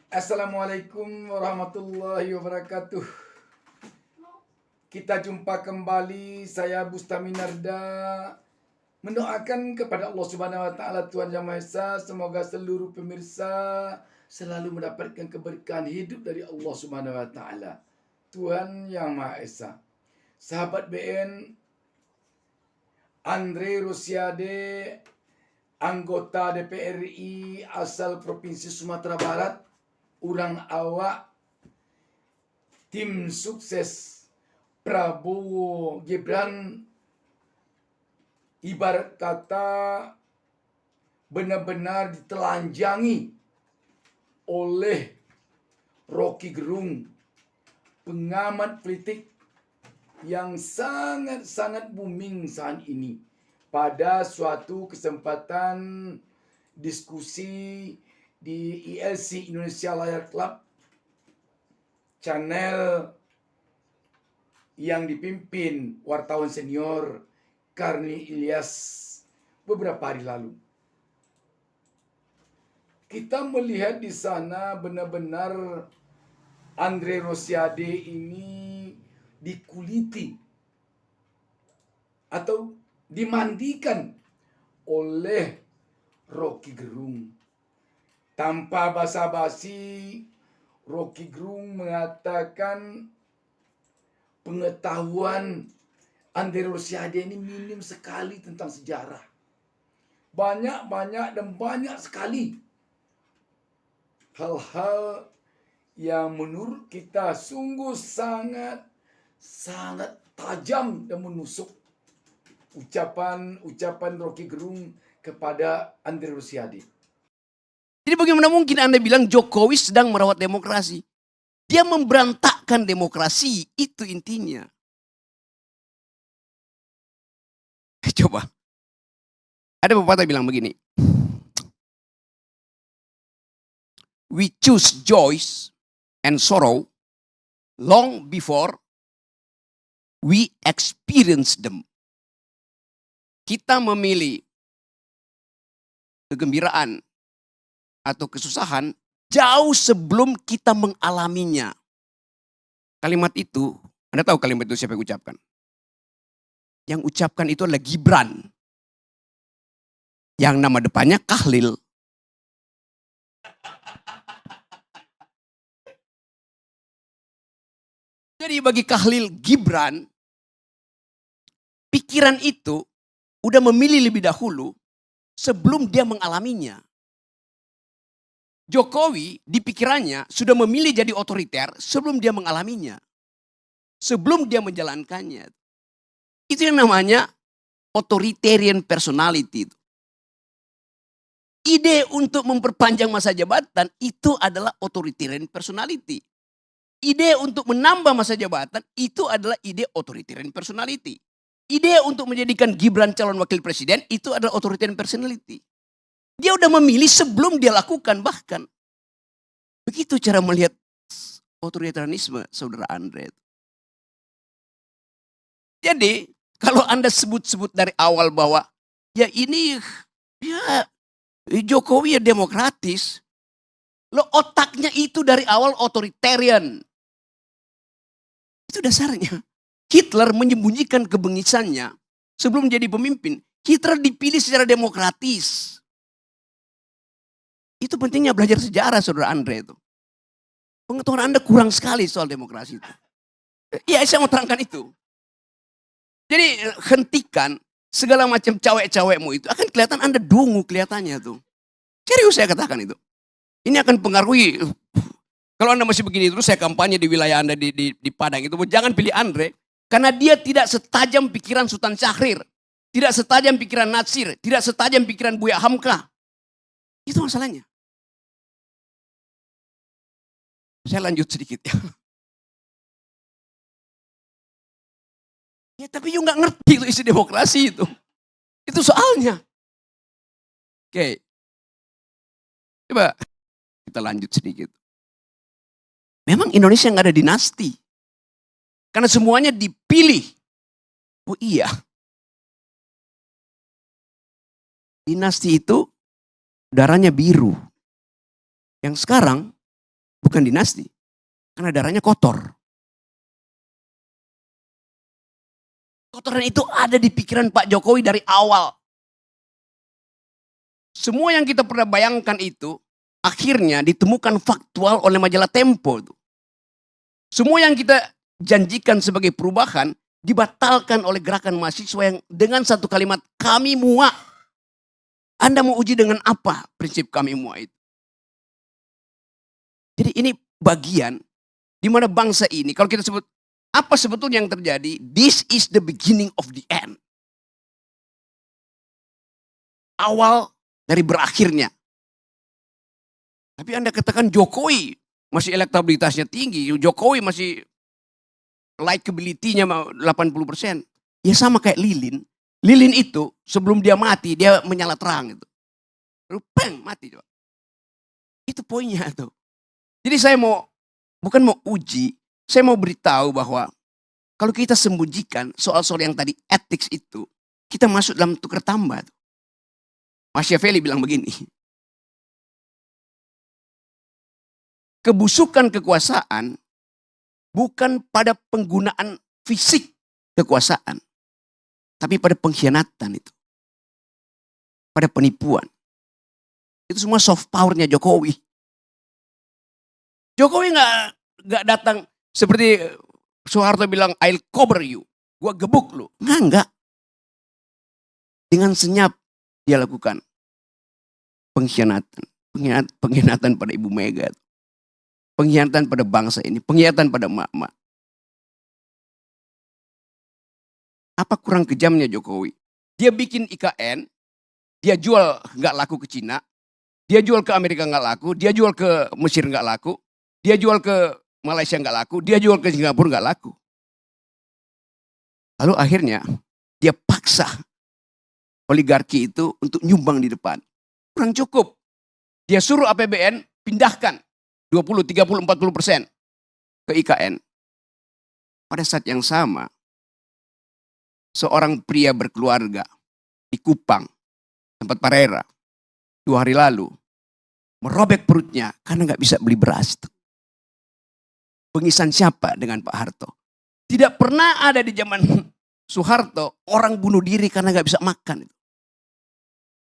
Assalamualaikum warahmatullahi wabarakatuh. Kita jumpa kembali, saya Bustami Narda. Mendoakan kepada Allah Subhanahu wa taala Tuhan Yang Maha Esa, semoga seluruh pemirsa selalu mendapatkan keberkahan hidup dari Allah Subhanahu wa taala. Tuhan Yang Maha Esa. Sahabat BN, Andre Rosiade, anggota DPR RI asal Provinsi Sumatera Barat, urang awak tim sukses Prabowo Gibran, ibarat kata benar-benar ditelanjangi oleh Rocky Gerung, pengamat politik yang sangat-sangat booming saat ini. Pada suatu kesempatan diskusi di ILC Indonesia Layar Club, channel yang dipimpin wartawan senior Karni Ilyas beberapa hari lalu. Kita melihat di sana benar-benar Andre Rosiade ini dikuliti atau dimandikan oleh Rocky Gerung. Tanpa basa-basi, Rocky Gerung mengatakan pengetahuan Andre Rosiade ini minim sekali tentang sejarah. Banyak sekali hal-hal yang menurut kita sungguh sangat tajam dan menusuk. Ucapan Rocky Gerung kepada Andre Rosiade. Jadi bagaimana mungkin Anda bilang Jokowi sedang merawat demokrasi? Dia memberantakkan demokrasi, itu intinya. Coba. Ada pepatah bilang begini. We choose joy and sorrow long before we experience them. Kita memilih kegembiraan atau kesusahan jauh sebelum kita mengalaminya. Kalimat itu, Anda tahu kalimat itu siapa yang ucapkan? Yang ucapkan itu adalah Gibran. Yang nama depannya Kahlil. Jadi bagi Kahlil Gibran, pikiran itu udah memilih lebih dahulu sebelum dia mengalaminya. Jokowi di pikirannya sudah memilih jadi otoriter sebelum dia mengalaminya. Sebelum dia menjalankannya. Itu yang namanya authoritarian personality. Ide untuk memperpanjang masa jabatan itu adalah authoritarian personality. Ide untuk menambah masa jabatan itu adalah ide authoritarian personality. Ide untuk menjadikan Gibran calon wakil presiden itu adalah authoritarian personality. Dia udah memilih sebelum dia lakukan bahkan. Begitu cara melihat otoritarianisme saudara Andre. Jadi kalau Anda sebut-sebut dari awal bahwa ya ini ya Jokowi ya demokratis. Lo otaknya itu dari awal otoritarian. Itu dasarnya. Hitler menyembunyikan kebengisannya sebelum jadi pemimpin. Hitler dipilih secara demokratis. Itu pentingnya belajar sejarah saudara Andre itu. Pengetahuan Anda kurang sekali soal demokrasi itu. Ya saya mau terangkan itu. Jadi hentikan segala macam cawek-cawekmu itu. Akan kelihatan Anda dungu kelihatannya tuh. Serius saya katakan itu. Ini akan pengaruhi. Kalau Anda masih begini terus saya kampanye di wilayah Anda di Padang itu. Jangan pilih Andre. Karena dia tidak setajam pikiran Sultan Syahrir. Tidak setajam pikiran Natsir. Tidak setajam pikiran Buya Hamka. Itu masalahnya. Saya lanjut sedikit ya. Ya tapi you gak ngerti itu isi demokrasi itu. Itu soalnya. Oke. Coba kita lanjut sedikit. Memang Indonesia gak ada dinasti. Karena semuanya dipilih. Oh iya. Dinasti itu darahnya biru. Yang sekarang bukan dinasti. Karena darahnya kotor. Kotoran itu ada di pikiran Pak Jokowi dari awal. Semua yang kita pernah bayangkan itu akhirnya ditemukan faktual oleh majalah Tempo. Semua yang kita janjikan sebagai perubahan dibatalkan oleh gerakan mahasiswa yang dengan satu kalimat, kami muak. Anda mau uji dengan apa prinsip kami muak itu? Jadi ini bagian di mana bangsa ini, kalau kita sebut apa sebetulnya yang terjadi, this is the beginning of the end. Awal dari berakhirnya. Tapi Anda katakan Jokowi masih elektabilitasnya tinggi, Jokowi masih likability-nya 80%. Ya sama kayak Lilin. Lilin itu sebelum dia mati, dia menyala terang itu. Lalu peng, mati coba. Itu poinnya tuh. Jadi saya bukan mau uji, saya mau beritahu bahwa kalau kita sembunyikan soal-soal yang tadi etik itu, kita masuk dalam tukar tambah. Machiavelli bilang begini, kebusukan kekuasaan bukan pada penggunaan fisik kekuasaan, tapi pada pengkhianatan itu. Pada penipuan. Itu semua soft powernya Jokowi. Jokowi nggak datang seperti Soeharto bilang, I'll cover you. Gua gebuk lu. Enggak. Dengan senyap dia lakukan pengkhianatan. Pengkhianatan pada Ibu Mega. Pengkhianatan pada bangsa ini. Pengkhianatan pada emak-emak. Apa kurang kejamnya Jokowi? Dia bikin IKN, dia jual nggak laku ke Cina, dia jual ke Amerika nggak laku, dia jual ke Mesir nggak laku, dia jual ke Malaysia nggak laku, dia jual ke Singapura nggak laku. Lalu akhirnya dia paksa oligarki itu untuk nyumbang di depan. Kurang cukup. Dia suruh APBN pindahkan 20, 30, 40% ke IKN. Pada saat yang sama, seorang pria berkeluarga di Kupang, tempat Parera, 2 hari lalu, merobek perutnya karena nggak bisa beli beras. Pengisan siapa dengan Pak Harto? Tidak pernah ada di zaman Soeharto orang bunuh diri karena nggak bisa makan.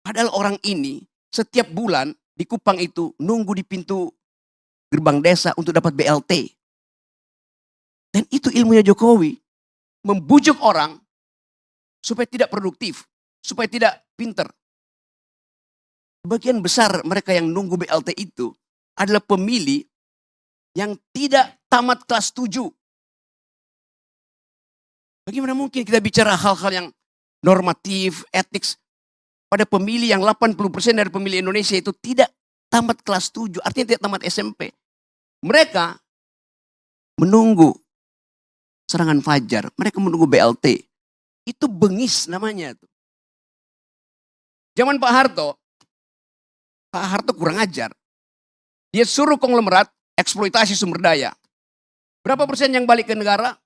Padahal orang ini setiap bulan di Kupang itu nunggu di pintu gerbang desa untuk dapat BLT. Dan itu ilmunya Jokowi. Membujuk orang supaya tidak produktif, supaya tidak pinter. Bagian besar mereka yang nunggu BLT itu adalah pemilih yang tidak tamat kelas 7. Bagaimana mungkin kita bicara hal-hal yang normatif, etik pada pemilih yang 80% dari pemilih Indonesia itu tidak tamat kelas 7, artinya tidak tamat SMP. Mereka menunggu serangan fajar, mereka menunggu BLT. Itu bengis namanya tuh. Zaman Pak Harto kurang ajar. Dia suruh konglomerat eksploitasi sumber daya. Berapa persen yang balik ke negara?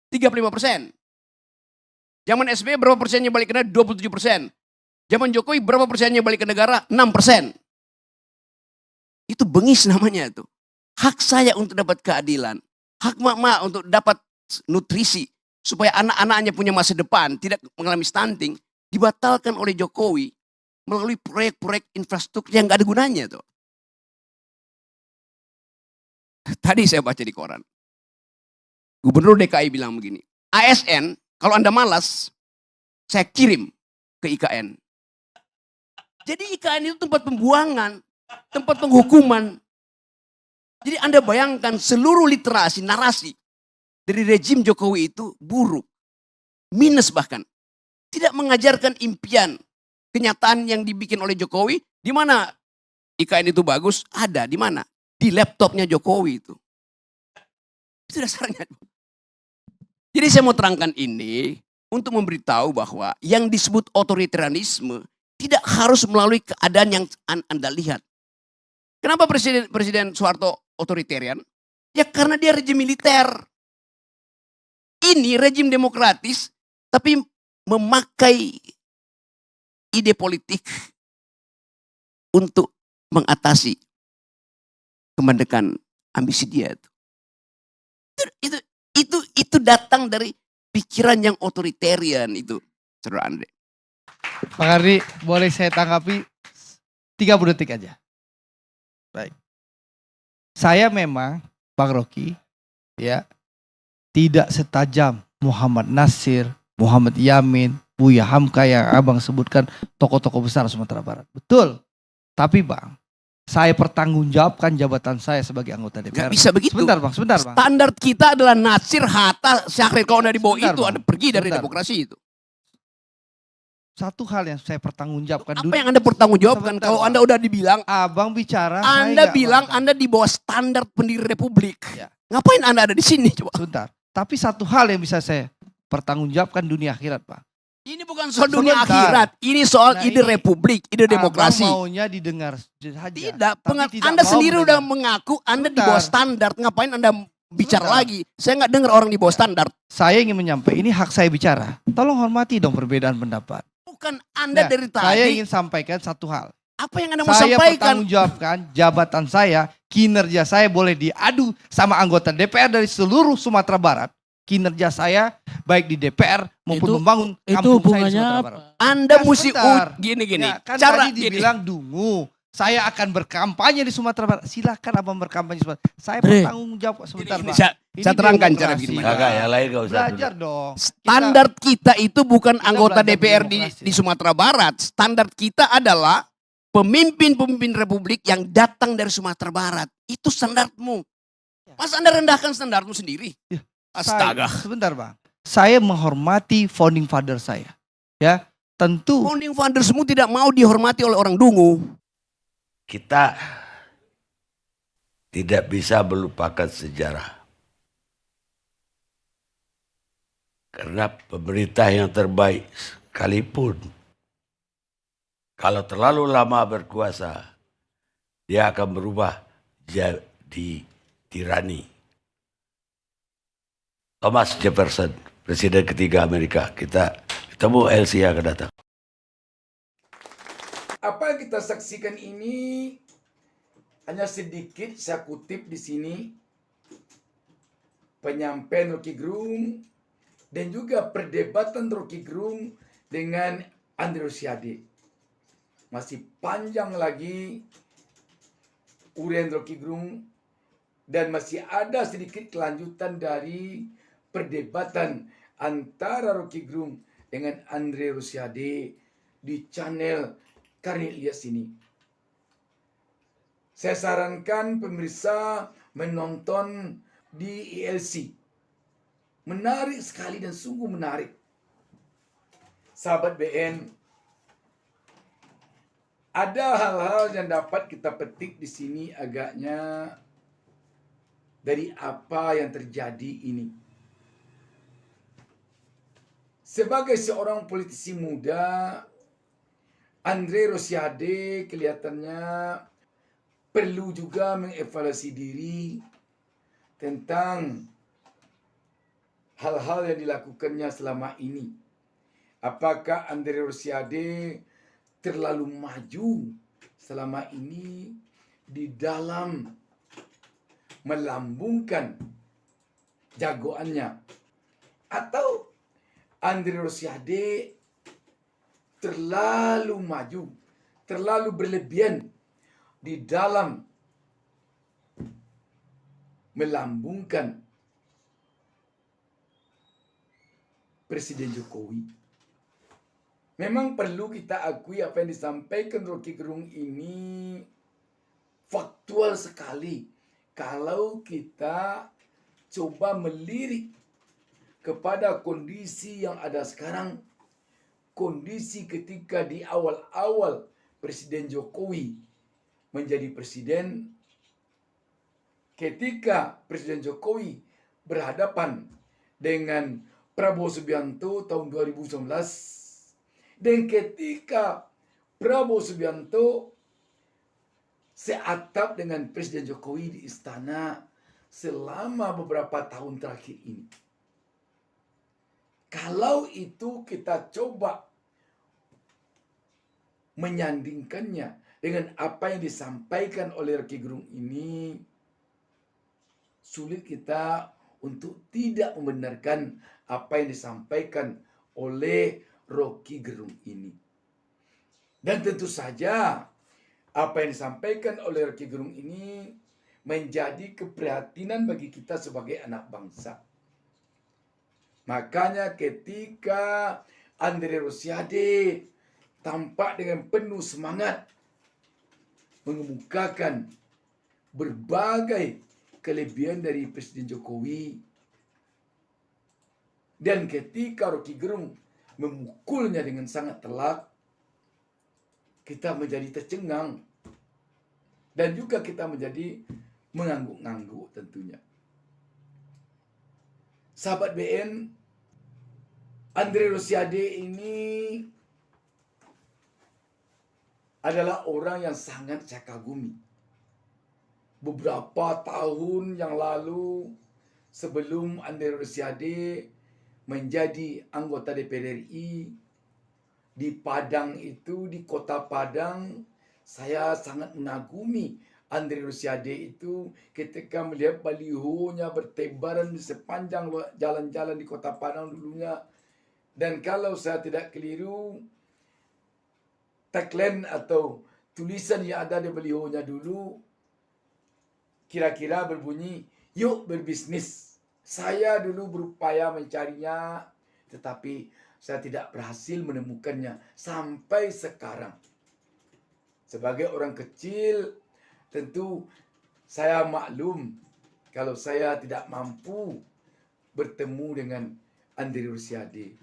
35%. Zaman SBY berapa persennya balik ke negara? 27%. Zaman Jokowi berapa persennya balik ke negara? 6%. Itu bengis namanya tuh. Hak saya untuk dapat keadilan. Hak mak-mak untuk dapat nutrisi. Supaya anak-anaknya punya masa depan, tidak mengalami stunting. Dibatalkan oleh Jokowi melalui proyek-proyek infrastruktur yang gak ada gunanya tuh. Tadi saya baca di koran. Gubernur DKI bilang begini. ASN, kalau Anda malas, saya kirim ke IKN. Jadi IKN itu tempat pembuangan, tempat penghukuman. Jadi Anda bayangkan seluruh literasi, narasi dari rejim Jokowi itu buruk. Minus bahkan. Tidak mengajarkan impian, kenyataan yang dibikin oleh Jokowi. Di mana IKN itu bagus? Ada, di mana? Di laptopnya Jokowi itu. Itu dasarnya. Jadi saya mau terangkan ini untuk memberitahu bahwa yang disebut otoritarianisme tidak harus melalui keadaan yang Anda lihat. Kenapa Presiden Soeharto otoritarian? Ya karena dia rejim militer. Ini rejim demokratis tapi memakai ide politik untuk mengatasi kemerdekaan ambisi dia itu. Itu datang dari pikiran yang otoritarian itu, Saudara Andre. Pak Ardi, boleh saya tanggapi 30 detik aja. Baik. Saya memang, Bang Rocky, ya, tidak setajam Muhammad Nasir, Muhammad Yamin, Buya Hamka yang abang sebutkan tokoh-tokoh besar Sumatera Barat. Betul. Tapi Bang, saya pertanggungjawabkan jabatan saya sebagai anggota DPR. Gak bisa begitu. Sebentar Bang. Standar kita adalah Nasir, Hatta, Syahrir. Kalau anda di bawah Sebentar, itu, Bang. Anda pergi dari Sebentar. demokrasi itu. Satu hal yang saya pertanggungjawabkan Apa yang Anda pertanggungjawabkan? Sebentar, Kalau Bang. Anda udah dibilang, Abang bicara, Anda saya nggak bilang bantah. Anda di bawah standar pendiri republik. Ya. Ngapain Anda ada di sini coba? Sebentar. Tapi satu hal yang bisa saya pertanggungjawabkan dunia akhirat, Pak. Ini bukan soal dunia Sebentar. akhirat, ini soal Nah, ide ini republik, ide demokrasi. Abang maunya didengar saja. Tidak, Tapi tidak Anda mau sendiri udah mendengar. mengaku Anda di Sebentar. bawah standar. Ngapain Anda bicara Sebentar. lagi? Saya nggak dengar orang di bawah standar. Saya ingin menyampaikan, ini hak saya bicara. Tolong hormati dong perbedaan pendapat. Bukan Anda Nah, dari tadi. saya ingin sampaikan satu hal. Apa yang Anda mau Saya sampaikan? pertanggungjawabkan jabatan saya, kinerja saya boleh diadu sama anggota DPR dari seluruh Sumatera Barat. Kinerja saya baik di DPR maupun Itu- membangun Itu kampung saya di hubungannya Sumatera apa? Barat. Anda Ya, mesti sebentar. gini. Ya, kan Cara tadi dibilang dungu. Saya akan berkampanye di Sumatera Barat. Silakan abang berkampanye di Sumatera. Saya Bre. bertanggung jawab sebentar, Gini, Pak. saya Ini terangkan demokrasi, cara begini. Pak. Kagak, yang lain gak usah. Belajar dong. Standar kita itu bukan anggota belajar DPR demokrasi. di Sumatera Barat. Standar kita adalah pemimpin-pemimpin republik yang datang dari Sumatera Barat. Itu standarmu. Mas Anda rendahkan standarmu sendiri? Ya, Astaga. Sebentar, Bang. Saya menghormati founding father saya. Ya, tentu Founding fathersmu tidak mau dihormati oleh orang dungu. Kita tidak bisa melupakan sejarah. Karena pemerintah yang terbaik sekalipun, kalau terlalu lama berkuasa, dia akan berubah jadi tirani. Thomas Jefferson, Presiden ketiga Amerika. Kita ketemu LC yang akan datang. Apa yang kita saksikan ini hanya sedikit saya kutip di sini penyampaian Rocky Gerung dan juga perdebatan Rocky Gerung dengan Andre Rosiade. Masih panjang lagi uraian Rocky Gerung dan masih ada sedikit kelanjutan dari perdebatan antara Rocky Gerung dengan Andre Rosiade di channel Karnil Ilyas ini. Saya sarankan pemirsa menonton di ILC. Menarik sekali dan sungguh menarik. Sahabat BN, ada hal-hal yang dapat kita petik di sini agaknya dari apa yang terjadi ini. Sebagai seorang politisi muda, Andre Rosiade kelihatannya perlu juga mengevaluasi diri tentang hal-hal yang dilakukannya selama ini. Apakah Andre Rosiade terlalu maju selama ini di dalam melambungkan jagoannya? Atau Andre Rosiade terlalu maju, terlalu berlebihan di dalam melambungkan Presiden Jokowi. Memang perlu kita akui apa yang disampaikan Rocky Gerung ini faktual sekali. Kalau kita coba melirik kepada kondisi yang ada sekarang, kondisi ketika di awal-awal Presiden Jokowi menjadi presiden, ketika Presiden Jokowi berhadapan dengan Prabowo Subianto tahun 2019, dan ketika Prabowo Subianto seatap dengan Presiden Jokowi di istana selama beberapa tahun terakhir ini. Kalau itu kita coba menyandingkannya dengan apa yang disampaikan oleh Rocky Gerung ini, sulit kita untuk tidak membenarkan apa yang disampaikan oleh Rocky Gerung ini. Dan tentu saja apa yang disampaikan oleh Rocky Gerung ini menjadi keprihatinan bagi kita sebagai anak bangsa. Makanya ketika Andre Rosiade tampak dengan penuh semangat mengemukakan berbagai kelebihan dari Presiden Jokowi, dan ketika Rocky Gerung memukulnya dengan sangat telak, kita menjadi tercengang dan juga kita menjadi mengangguk-angguk tentunya. Sahabat BN, Andre Rosiade ini adalah orang yang sangat saya kagumi. Beberapa tahun yang lalu, sebelum Andre Rosiade menjadi anggota DPR RI, di Padang itu, di kota Padang, saya sangat mengagumi Andre Rosiade itu ketika melihat balihonya bertebaran di sepanjang jalan-jalan di kota Padang dulunya. Dan kalau saya tidak keliru, tagline atau tulisan yang ada di balihonya dulu kira-kira berbunyi, "Yuk berbisnis." Saya dulu berupaya mencarinya, tetapi saya tidak berhasil menemukannya sampai sekarang. Sebagai orang kecil, tentu saya maklum kalau saya tidak mampu bertemu dengan Andre Rosiade.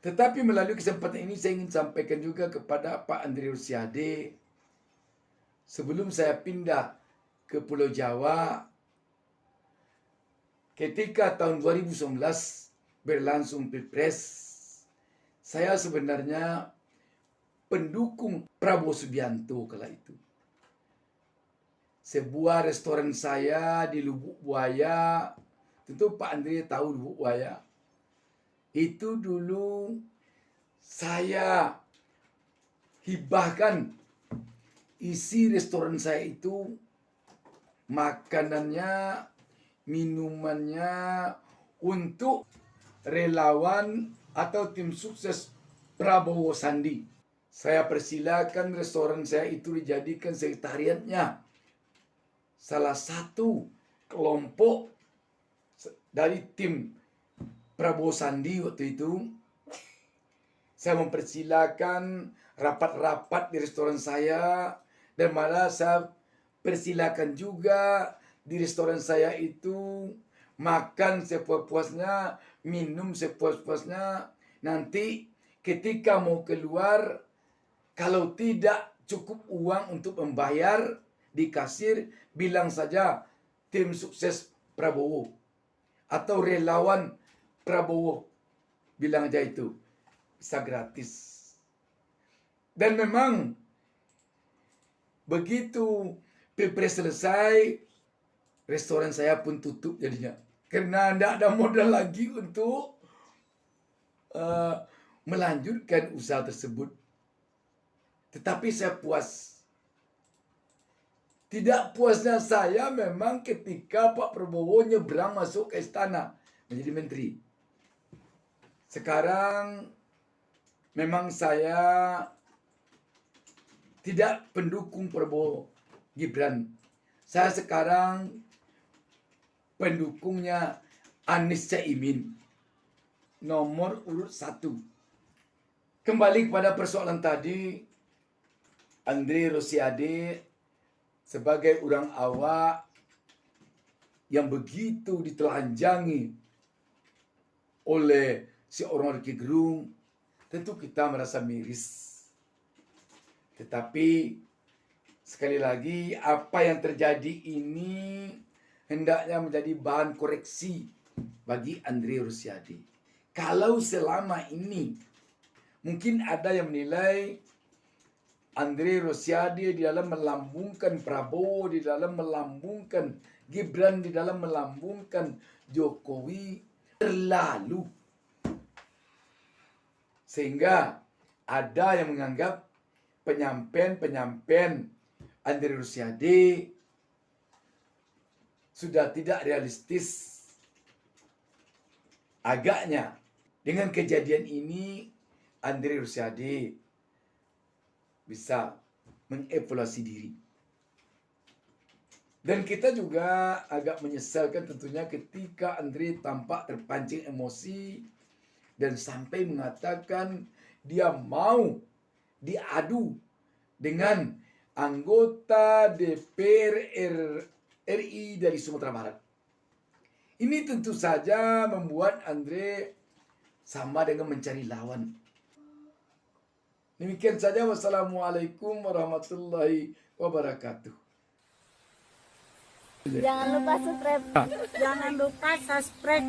Tetapi melalui kesempatan ini saya ingin sampaikan juga kepada Pak Andre Rosiade, sebelum saya pindah ke Pulau Jawa, ketika tahun 2019 berlangsung Pilpres, saya sebenarnya pendukung Prabowo Subianto kala itu. Sebuah restoran saya di Lubuk Buaya, tentu Pak Andre tahu Lubuk Buaya. Itu dulu saya hibahkan isi restoran saya itu, makanannya, minumannya untuk relawan atau tim sukses Prabowo Sandi. Saya persilakan restoran saya itu dijadikan sekretariatnya salah satu kelompok dari tim Prabowo Sandi waktu itu. Saya mempersilakan rapat-rapat di restoran saya, dan malah saya persilakan juga di restoran saya itu makan sepuas-puasnya, minum sepuas-puasnya. Nanti ketika mau keluar, kalau tidak cukup uang untuk membayar di kasir, bilang saja tim sukses Prabowo atau relawan Prabowo, bilang aja itu, bisa gratis. Dan memang begitu Pilpres selesai, restoran saya pun tutup jadinya, karena tidak ada modal lagi untuk melanjutkan usaha tersebut. Tetapi saya puas. Tidak puasnya saya memang ketika Pak Prabowo nyebrang masuk ke istana menjadi menteri. Sekarang memang saya tidak pendukung Prabowo Gibran. Saya sekarang pendukungnya Anies Caimin, nomor urut 1. Kembali kepada persoalan tadi, Andre Rosiade sebagai orang awak yang begitu ditelanjangi oleh seorang Rocky Gerung, tentu kita merasa miris. Tetapi sekali lagi, apa yang terjadi ini hendaknya menjadi bahan koreksi bagi Andre Rosiade. Kalau selama ini mungkin ada yang menilai Andre Rosiade di dalam melambungkan Prabowo, di dalam melambungkan Gibran, di dalam melambungkan Jokowi terlalu, sehingga ada yang menganggap penyampaian Andre Rosiade sudah tidak realistis. Agaknya dengan kejadian ini Andre Rosiade bisa mengevaluasi diri. Dan kita juga agak menyesalkan tentunya ketika Andre tampak terpancing emosi dan sampai mengatakan dia mau diadu dengan anggota DPR RI dari Sumatera Barat. Ini tentu saja membuat Andre sama dengan mencari lawan. Demikian saja. Wassalamualaikum warahmatullahi wabarakatuh. Jangan lupa subscribe. Jangan lupa subscribe.